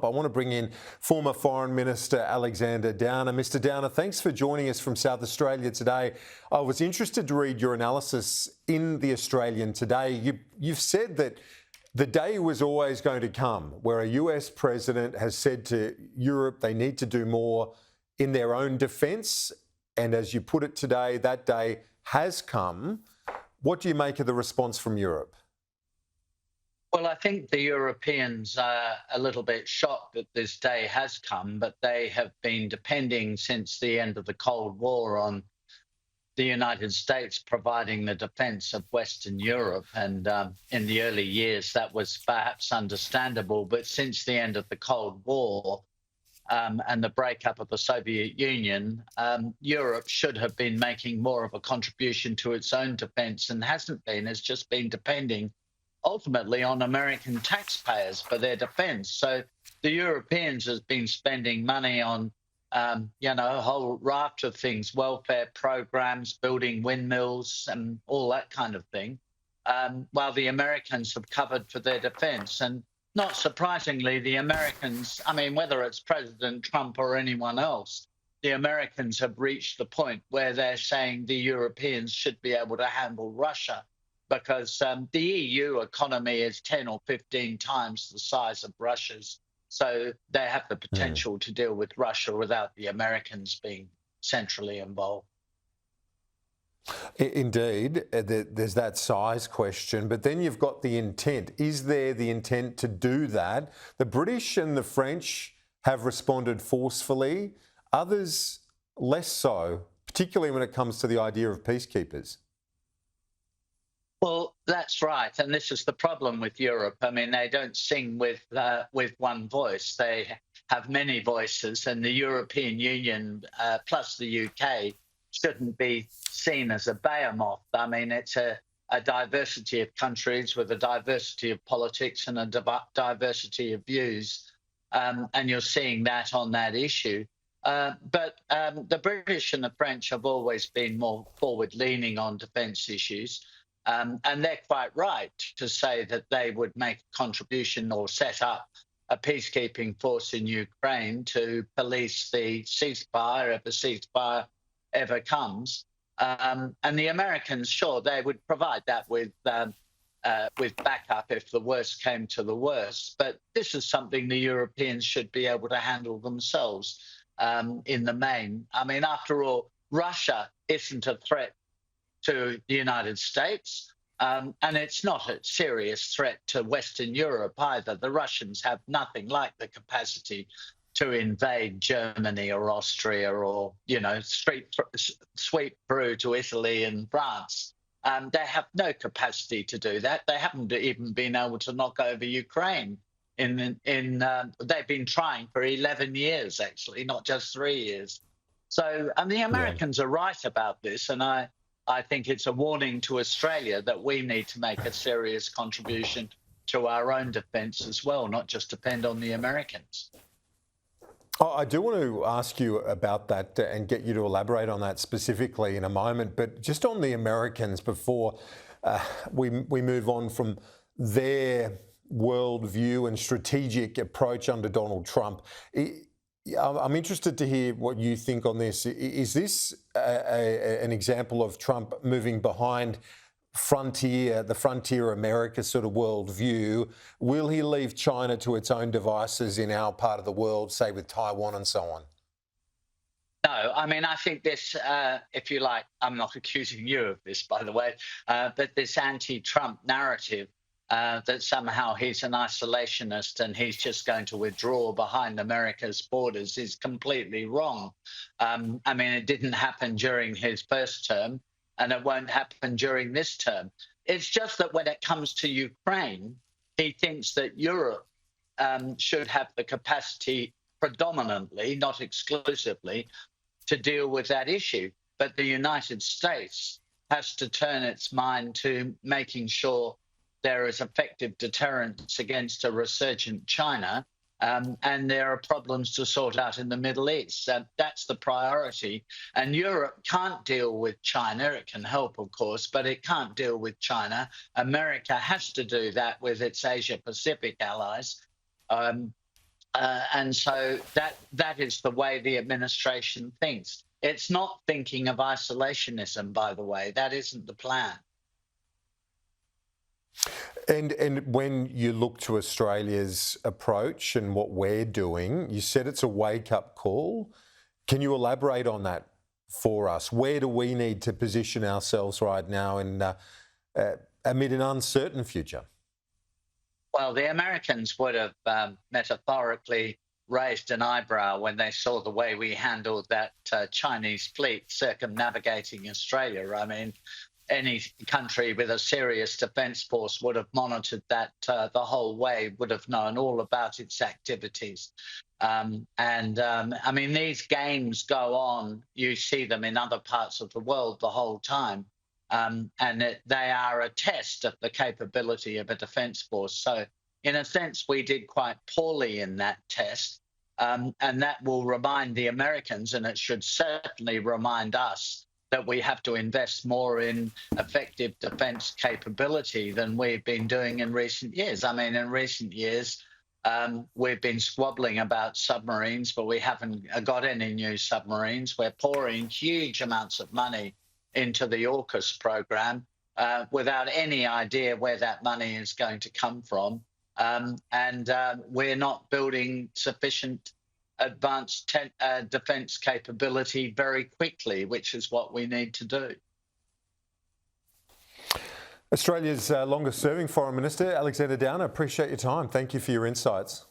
I want to bring in former Foreign Minister Alexander Downer. Mr. Downer, thanks for joining us from South Australia today. I was interested to read your analysis in The Australian today. You've said that the day was always going to come where a US president has said to Europe they need to do more in their own defence. And as you put it today, that day has come. What do you make of the response from Europe? Well, I think the Europeans are a little bit shocked that this day has come, but they have been depending since the end of the Cold War on the United States providing the defence of Western Europe. And in the early years, that was perhaps understandable. But since the end of the Cold War and the breakup of the Soviet Union, Europe should have been making more of a contribution to its own defence and hasn't been. It's just been depending ultimately on American taxpayers for their defence. So the Europeans have been spending money on, a whole raft of things, welfare programs, building windmills and all that kind of thing, while the Americans have covered for their defence. And not surprisingly, the Americans, whether it's President Trump or anyone else, the Americans have reached the point where they're saying the Europeans should be able to handle Russia, because the EU economy is 10 or 15 times the size of Russia's. So they have the potential to deal with Russia without the Americans being centrally involved. Indeed, there's that size question, but then you've got the intent. Is there the intent to do that? The British and the French have responded forcefully, others less so, particularly when it comes to the idea of peacekeepers. Well, that's right, and this is the problem with Europe. They don't sing with one voice. They have many voices, and the European Union plus the UK shouldn't be seen as a behemoth. It's a diversity of countries with a diversity of politics and a diversity of views, and you're seeing that on that issue. But the British and the French have always been more forward-leaning on defence issues. And they're quite right to say that they would make a contribution or set up a peacekeeping force in Ukraine to police the ceasefire if a ceasefire ever comes. And the Americans, sure, they would provide that with backup if the worst came to the worst. But this is something the Europeans should be able to handle themselves in the main. After all, Russia isn't a threat to the United States, and it's not a serious threat to Western Europe either. The Russians have nothing like the capacity to invade Germany or Austria or, sweep through to Italy and France. They have no capacity to do that. They haven't even been able to knock over Ukraine. They've been trying for 11 years, actually, not just 3 years. So, and the Americans are right about this, and I think it's a warning to Australia that we need to make a serious contribution to our own defence as well, not just depend on the Americans. I do want to ask you about that and get you to elaborate on that specifically in a moment, but just on the Americans before we move on from their worldview and strategic approach under Donald Trump. I'm interested to hear what you think on this. Is this an example of Trump moving behind the frontier America sort of worldview? Will he leave China to its own devices in our part of the world, say with Taiwan and so on? No, I think this, if you like, I'm not accusing you of this, by the way, but this anti-Trump narrative that somehow he's an isolationist and he's just going to withdraw behind America's borders is completely wrong. It didn't happen during his first term, and it won't happen during this term. It's just that when it comes to Ukraine, he thinks that Europe should have the capacity predominantly, not exclusively, to deal with that issue. But the United States has to turn its mind to making sure there is effective deterrence against a resurgent China, and there are problems to sort out in the Middle East. That's the priority. And Europe can't deal with China. It can help, of course, but it can't deal with China. America has to do that with its Asia-Pacific allies. And so that is the way the administration thinks. It's not thinking of isolationism, by the way. That isn't the plan. And when you look to Australia's approach and what we're doing, you said it's a wake-up call. Can you elaborate on that for us? Where do we need to position ourselves right now amid an uncertain future? Well, the Americans would have metaphorically raised an eyebrow when they saw the way we handled that Chinese fleet circumnavigating Australia. I mean, any country with a serious defence force would have monitored that the whole way, would have known all about its activities. I mean, these games go on. You see them in other parts of the world the whole time. They are a test of the capability of a defence force. So, in a sense, we did quite poorly in that test. And that will remind the Americans, and it should certainly remind us, that we have to invest more in effective defence capability than we've been doing in recent years. I mean, in recent years, we've been squabbling about submarines, but we haven't got any new submarines. We're pouring huge amounts of money into the AUKUS program without any idea where that money is going to come from. We're not building sufficient advanced defence capability very quickly, which is what we need to do. Australia's longest serving Foreign Minister, Alexander Downer, appreciate your time. Thank you for your insights.